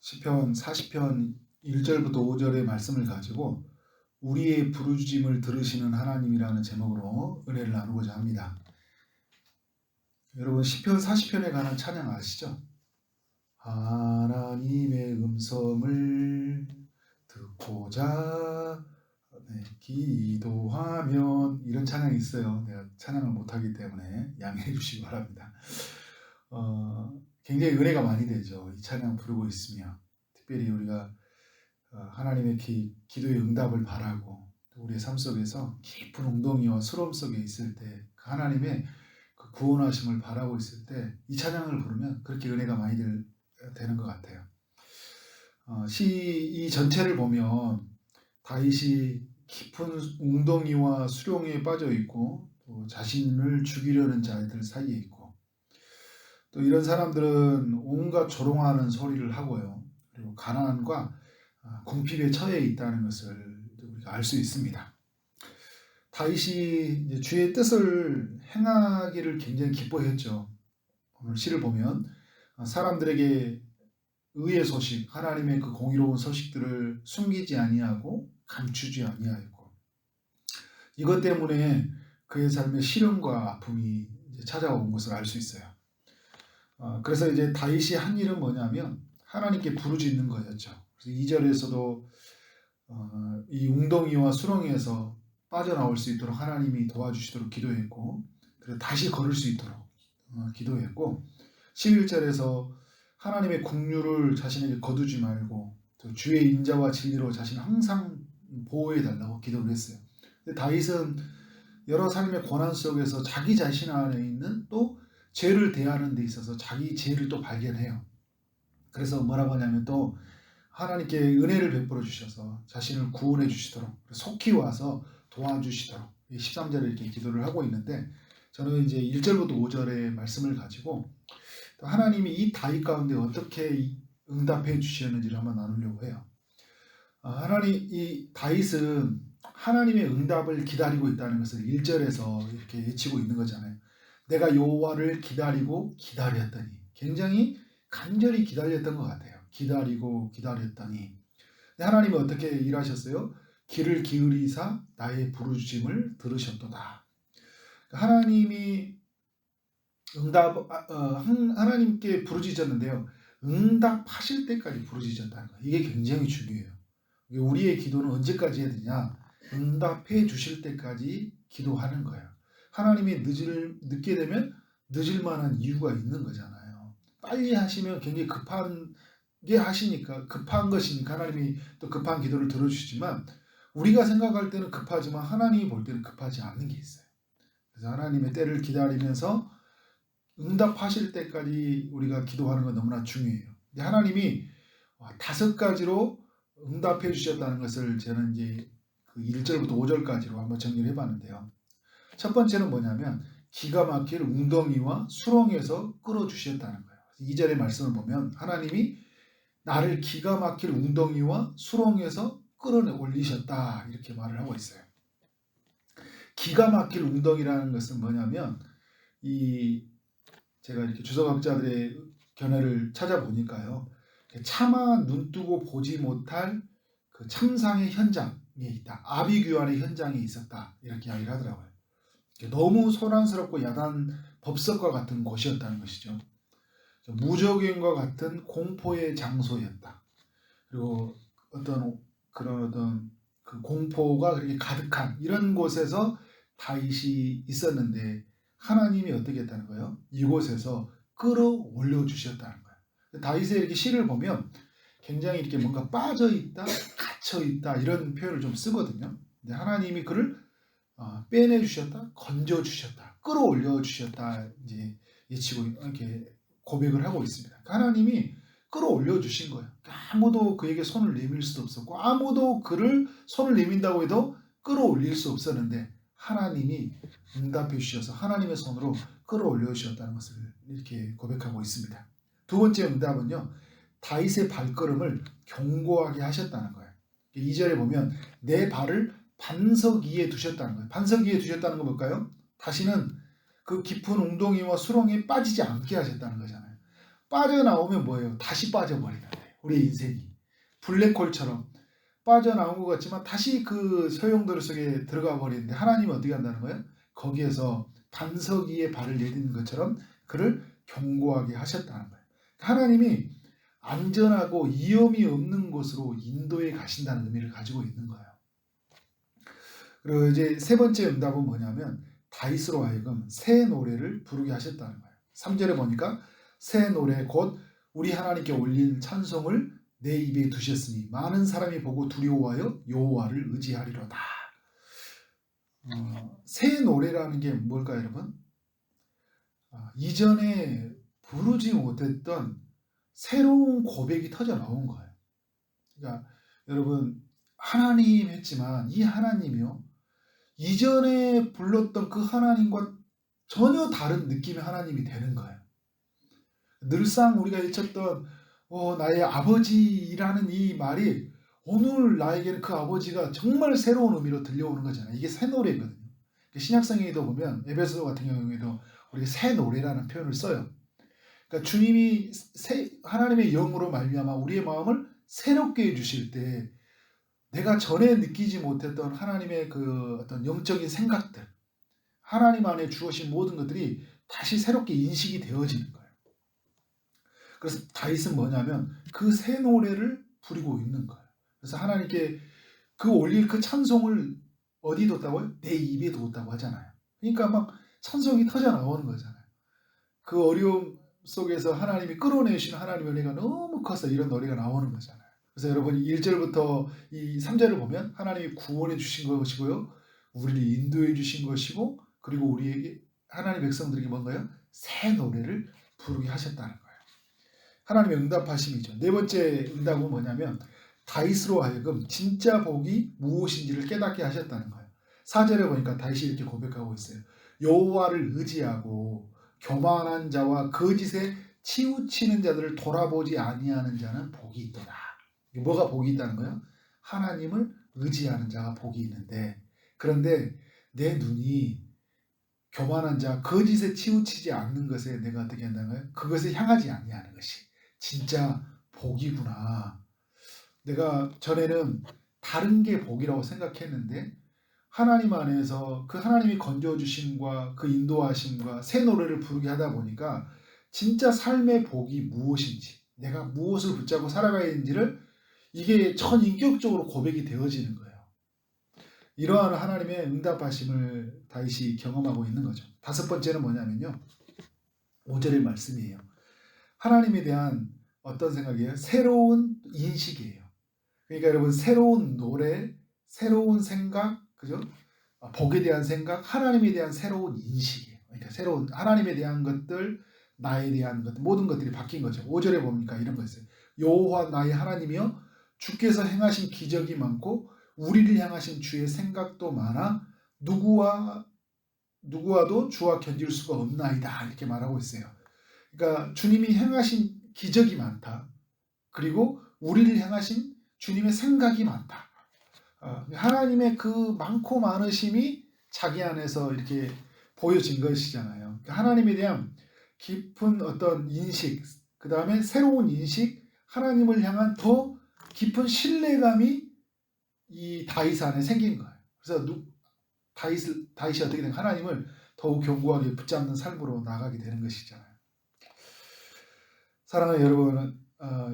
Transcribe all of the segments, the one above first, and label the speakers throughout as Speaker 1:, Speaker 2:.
Speaker 1: 시편 40편 1절부터 5절의 말씀을 가지고 우리의 부르짖음을 들으시는 하나님이라는 제목으로 은혜를 나누고자 합니다. 여러분 시편 40편에 관한 찬양 아시죠? 하나님의 음성을 듣고자 기도하면, 이런 찬양이 있어요. 내가 찬양을 못하기 때문에 양해해 주시기 바랍니다. 굉장히 은혜가 많이 되죠. 이 찬양 부르고 있으면. 특별히 우리가 하나님의 기도의 응답을 바라고 또 우리의 삶 속에서 깊은 웅덩이와 수렁 속에 있을 때 하나님의 그 구원하심을 바라고 있을 때 이 찬양을 부르면 그렇게 은혜가 많이 되는 것 같아요. 이 전체를 보면 다윗이 깊은 웅덩이와 수렁에 빠져 있고 또 자신을 죽이려는 자들 사이에 있고, 또 이런 사람들은 온갖 조롱하는 소리를 하고요. 그리고 가난과 궁핍에 처해 있다는 것을 우리가 알 수 있습니다. 다윗이 주의 뜻을 행하기를 굉장히 기뻐했죠. 오늘 시를 보면 사람들에게 의의 소식, 하나님의 그 공의로운 소식들을 숨기지 아니하고 감추지 아니하였고, 이것 때문에 그의 삶에 시련과 아픔이 찾아온 것을 알 수 있어요. 그래서 이제 다윗이 한 일은 뭐냐면 하나님께 부르짖는 거였죠. 그래서 2절에서도 이 웅덩이와 수렁에서 빠져나올 수 있도록 하나님이 도와주시도록 기도했고, 그래서 다시 걸을 수 있도록 기도했고, 11절에서 하나님의 긍휼을 자신에게 거두지 말고 또 주의 인자와 진리로 자신을 항상 보호해 달라고 기도를 했어요. 근데 다윗은 여러 삶의 고난 속에서 자기 자신 안에 있는 또 죄를 대하는 데 있어서 자기 죄를 또 발견해요. 그래서 뭐라고 하냐면 또 하나님께 은혜를 베풀어 주셔서 자신을 구원해 주시도록 속히 와서 도와주시도록 13절에 이렇게 기도를 하고 있는데, 저는 이제 1절부터 5절의 말씀을 가지고 하나님이 이 다윗 가운데 어떻게 응답해 주시는지를 한번 나누려고 해요. 이 다윗은 하나님의 응답을 기다리고 있다는 것을 1절에서 이렇게 외치고 있는 거잖아요. 내가 여호와를 기다리고 기다렸더니, 굉장히 간절히 기다렸던 것 같아요. 기다리고 기다렸더니 하나님이 어떻게 일하셨어요? 귀를 기울이사 나의 부르짖음을 들으셨도다. 하나님이 하나님께 부르짖었는데요, 응답하실 때까지 부르짖었다는 거예요. 이게 굉장히 중요해요. 우리의 기도는 언제까지 해야 되냐? 응답해 주실 때까지 기도하는 거예요. 하나님이 늦게 되면 늦을 만한 이유가 있는 거잖아요. 빨리 하시면 굉장히 급하게 하시니까, 급한 것이니까 하나님이 또 급한 기도를 들어주시지만, 우리가 생각할 때는 급하지만 하나님이 볼 때는 급하지 않은 게 있어요. 그래서 하나님의 때를 기다리면서 응답하실 때까지 우리가 기도하는 건 너무나 중요해요. 근데 하나님이 5가지로 응답해 주셨다는 것을 저는 이제 그 1절부터 5절까지로 한번 정리를 해봤는데요. 첫 번째는 뭐냐면 기가 막힐 웅덩이와 수렁에서 끌어주셨다는 거예요. 2절의 말씀을 보면 하나님이 나를 기가 막힐 웅덩이와 수렁에서 끌어올리셨다, 이렇게 말을 하고 있어요. 기가 막힐 웅덩이라는 것은 뭐냐면, 제가 이렇게 주석학자들의 견해를 찾아보니까요, 차마 눈뜨고 보지 못할 그 참상의 현장에 있다, 아비규환의 현장에 있었다, 이렇게 이야기를 하더라고요. 너무 소란스럽고 야단 법석과 같은 곳이었다는 것이죠. 무적행과 같은 공포의 장소였다. 그리고 어떤 그 공포가 그렇게 가득한 이런 곳에서 다윗이 있었는데, 하나님이 어떻게 했다는 거예요? 이곳에서 끌어올려 주셨다는 거예요. 다윗의 이렇게 시를 보면 굉장히 이렇게 뭔가 빠져 있다, 갇혀 있다, 이런 표현을 좀 쓰거든요. 근데 하나님이 그를 빼내 주셨다, 건져 주셨다, 끌어올려 주셨다, 이제 예치고 이렇게 고백을 하고 있습니다. 하나님이 끌어올려 주신 거예요. 아무도 그에게 손을 내밀 수도 없었고, 아무도 그를 손을 내민다고 해도 끌어올릴 수 없었는데, 하나님이 응답해 주셔서 하나님의 손으로 끌어올려 주셨다는 것을 이렇게 고백하고 있습니다. 두 번째 응답은요, 다윗의 발걸음을 견고하게 하셨다는 거예요. 2절에 보면 내 발을 반석 위에 두셨다는 거예요. 반석 위에 두셨다는 거 볼까요? 다시는 그 깊은 웅덩이와 수렁에 빠지지 않게 하셨다는 거잖아요. 빠져나오면 뭐예요? 다시 빠져버리는 거예요. 우리 인생이 블랙홀처럼 빠져나온 것 같지만 다시 그 소용돌이 속에 들어가 버리는데 하나님은 어떻게 한다는 거예요? 거기에서 반석 위에 발을 내딛는 것처럼 그를 견고하게 하셨다는 거예요. 하나님이 안전하고 위험이 없는 곳으로 인도해 가신다는 의미를 가지고 있는 거예요. 그리고 이제 세 번째 응답은 뭐냐면 다윗으로 하여금 새 노래를 부르게 하셨다는 거예요. 3절에 보니까 새 노래 곧 우리 하나님께 올린 찬송을 내 입에 두셨으니 많은 사람이 보고 두려워하여 여호와를 의지하리로다. 새 노래라는 게 뭘까요, 여러분? 이전에 부르지 못했던 새로운 고백이 터져 나온 거예요. 그러니까 여러분 하나님 했지만 이 하나님이요 이전에 불렀던 그 하나님과 전혀 다른 느낌의 하나님이 되는 거예요. 늘상 우리가 외쳤던 나의 아버지라는 이 말이 오늘 나에게는 그 아버지가 정말 새로운 의미로 들려오는 거잖아요. 이게 새 노래거든요. 신약성경에도 보면 에베소 같은 경우에도 우리가 새 노래라는 표현을 써요. 그러니까 주님이 하나님의 영으로 말미암아 우리의 마음을 새롭게 해주실 때 내가 전에 느끼지 못했던 하나님의 그 어떤 영적인 생각들, 하나님 안에 주어진 모든 것들이 다시 새롭게 인식이 되어지는 거예요. 그래서 다윗은 뭐냐면 그 새 노래를 부리고 있는 거예요. 그래서 하나님께 그 올릴 그 찬송을 어디 뒀다고요? 내 입에 뒀다고 하잖아요. 그러니까 막 찬송이 터져 나오는 거잖아요. 그 어려움 속에서 하나님이 끌어내시는 하나님의 은혜가 너무 커서 이런 노래가 나오는 거잖아요. 그래서 여러분이 1절부터 이 3절을 보면 하나님이 구원해 주신 것이고요. 우리를 인도해 주신 것이고 그리고 우리에게 하나님 백성들에게 뭔가요? 새 노래를 부르게 하셨다는 거예요. 하나님의 응답하심이죠. 네 번째 응답은 뭐냐면 다윗으로 하여금 진짜 복이 무엇인지를 깨닫게 하셨다는 거예요. 4절에 보니까 다윗이 이렇게 고백하고 있어요. 여호와를 의지하고 교만한 자와 거짓에 치우치는 자들을 돌아보지 아니하는 자는 복이 있도다. 뭐가 복이 있다는 거예요? 하나님을 의지하는 자가 복이 있는데 그런데 내 눈이 교만한 자, 거짓에 치우치지 않는 것에 내가 어떻게 한다는 거예요? 그것에 향하지 아니하는 것이 진짜 복이구나. 내가 전에는 다른 게 복이라고 생각했는데 하나님 안에서 그 하나님이 건져주심과 그 인도하심과 새 노래를 부르게 하다 보니까 진짜 삶의 복이 무엇인지 내가 무엇을 붙잡고 살아가야 하는지를 이게 전인격적으로 고백이 되어지는 거예요. 이러한 하나님의 응답하심을 다윗이 경험하고 있는 거죠. 다섯 번째는 뭐냐면요. 5절의 말씀이에요. 하나님에 대한 어떤 생각이에요? 새로운 인식이에요. 그러니까 여러분 새로운 노래, 새로운 생각, 그죠? 복에 대한 생각, 하나님에 대한 새로운 인식이에요. 그러니까 새로운 하나님에 대한 것들, 나에 대한 것들, 모든 것들이 바뀐 거죠. 5절에 보니까 이런 거 있어요. 여호와 나의 하나님이여 주께서 행하신 기적이 많고 우리를 향하신 주의 생각도 많아 누구와도 주와 견질 수가 없나이다 이렇게 말하고 있어요. 그러니까 주님이 행하신 기적이 많다. 그리고 우리를 향하신 주님의 생각이 많다. 하나님의 그 많고 많으심이 자기 안에서 이렇게 보여진 것이잖아요. 하나님에 대한 깊은 어떤 인식, 그 다음에 새로운 인식, 하나님을 향한 더 깊은 신뢰감이 이 다윗 안에 생긴 거예요. 그래서 다윗이 어떻게 된 하나님을 더욱 견고하게 붙잡는 삶으로 나가게 되는 것이잖아요. 사랑하는 여러분,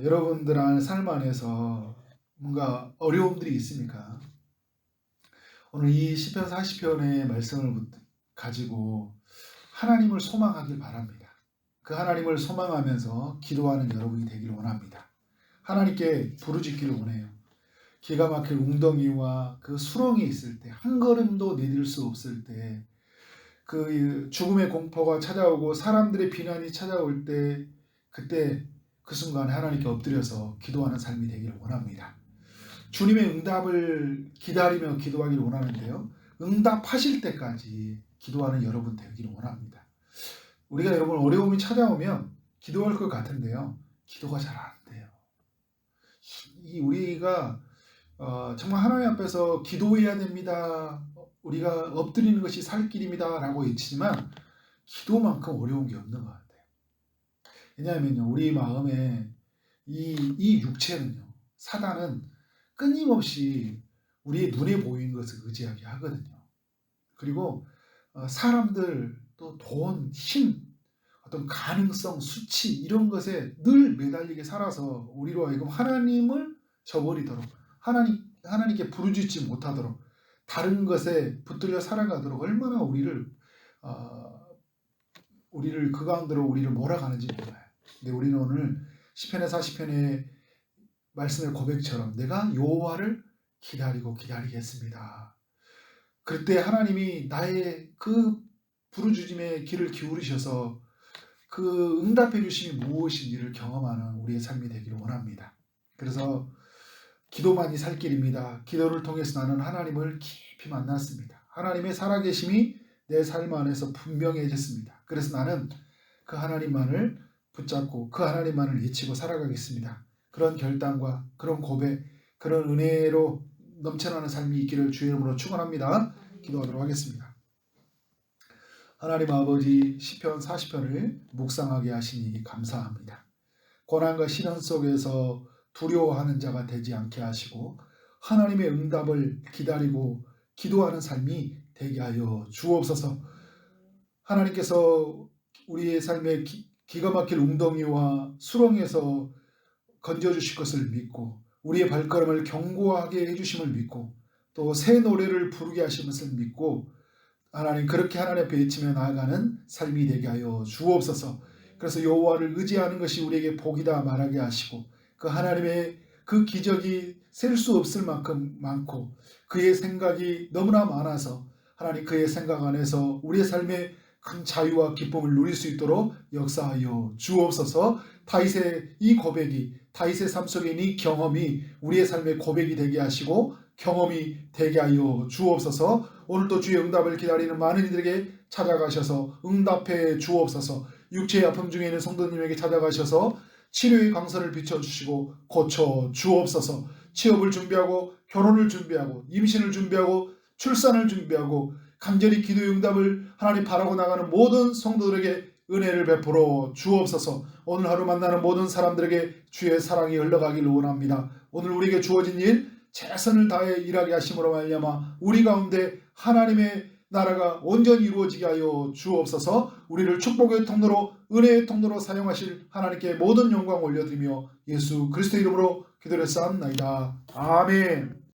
Speaker 1: 여러분들의 삶 안에서 뭔가 어려움들이 있습니까? 오늘 이 시편 40편의 말씀을 가지고 하나님을 소망하길 바랍니다. 그 하나님을 소망하면서 기도하는 여러분이 되기를 원합니다. 하나님께 부르짖기를 원해요. 기가 막힐 웅덩이와 그 수렁이 있을 때, 한 걸음도 내딜 수 없을 때, 그 죽음의 공포가 찾아오고 사람들의 비난이 찾아올 때, 그때 그 순간에 하나님께 엎드려서 기도하는 삶이 되기를 원합니다. 주님의 응답을 기다리며 기도하기를 원하는데요. 응답하실 때까지 기도하는 여러분 되기를 원합니다. 우리가 여러분 어려움이 찾아오면 기도할 것 같은데요. 기도가 잘 안 돼요. 우리가 정말 하나님 앞에서 기도해야 됩니다. 우리가 엎드리는 것이 살 길입니다. 라고 했지만 기도만큼 어려운 게 없는 것 같아요. 왜냐하면요. 우리 마음에 이 육체는요, 사단은 끊임없이 우리의 눈에 보이는 것을 의지하게 하거든요. 그리고 사람들, 또 돈, 힘, 어떤 가능성, 수치 이런 것에 늘 매달리게 살아서 우리로 하여금 하나님을 저버리도록, 하나님께 부르짖지 못하도록, 다른 것에 붙들려 살아가도록 얼마나 우리를 그 가운데로 우리를 몰아가는지 몰라요. 근데 우리는 오늘 시편의 40편의 말씀의 고백처럼 내가 여호와를 기다리고 기다리겠습니다. 그때 하나님이 나의 그 부르짖음의 귀를 기울이셔서 그 응답해 주심이 무엇인지를 경험하는 우리의 삶이 되기를 원합니다. 그래서 기도만이 살 길입니다. 기도를 통해서 나는 하나님을 깊이 만났습니다. 하나님의 살아계심이 내 삶 안에서 분명해졌습니다. 그래서 나는 그 하나님만을 붙잡고 그 하나님만을 외치고 살아가겠습니다. 그런 결단과 그런 고백, 그런 은혜로 넘쳐나는 삶이 있기를 주의 이름으로 축원합니다. 기도하도록 하겠습니다. 하나님 아버지, 시편 40편을 묵상하게 하시니 감사합니다. 고난과 시련 속에서 두려워하는 자가 되지 않게 하시고 하나님의 응답을 기다리고 기도하는 삶이 되게 하여 주옵소서. 하나님께서 우리의 삶에 기가 막힐 웅덩이와 수렁에서 건져주실 것을 믿고 우리의 발걸음을 견고하게 해주심을 믿고 또 새 노래를 부르게 하신 것을 믿고 하나님 그렇게 하나님 앞에 외치며 나아가는 삶이 되게 하여 주옵소서. 그래서 여호와를 의지하는 것이 우리에게 복이다 말하게 하시고 그 하나님의 그 기적이 셀 수 없을 만큼 많고 그의 생각이 너무나 많아서 하나님 그의 생각 안에서 우리의 삶에 큰 자유와 기쁨을 누릴 수 있도록 역사하여 주옵소서. 다윗의 이 고백이 다윗의 삶 속에 있는 이 경험이 우리의 삶의 고백이 되게 하시고 경험이 되게 하여 주옵소서. 오늘도 주의 응답을 기다리는 많은 이들에게 찾아가셔서 응답해 주옵소서. 육체의 아픔 중에 있는 성도님에게 찾아가셔서 치료의 강선을 비춰주시고 고쳐 주옵소서. 취업을 준비하고 결혼을 준비하고 임신을 준비하고 출산을 준비하고 간절히 기도의 응답을 하나님 바라고 나가는 모든 성도들에게 은혜를 베풀어 주옵소서. 오늘 하루 만나는 모든 사람들에게 주의 사랑이 흘러가기를 원합니다. 오늘 우리에게 주어진 일 최선을 다해 일하게 하심으로 말미암아 우리 가운데 하나님의 나라가 온전히 이루어지게 하여 주옵소서. 우리를 축복의 통로로 은혜의 통로로 사용하실 하나님께 모든 영광 올려드리며 예수 그리스도 이름으로 기도를 쌓옵나이다. 아멘.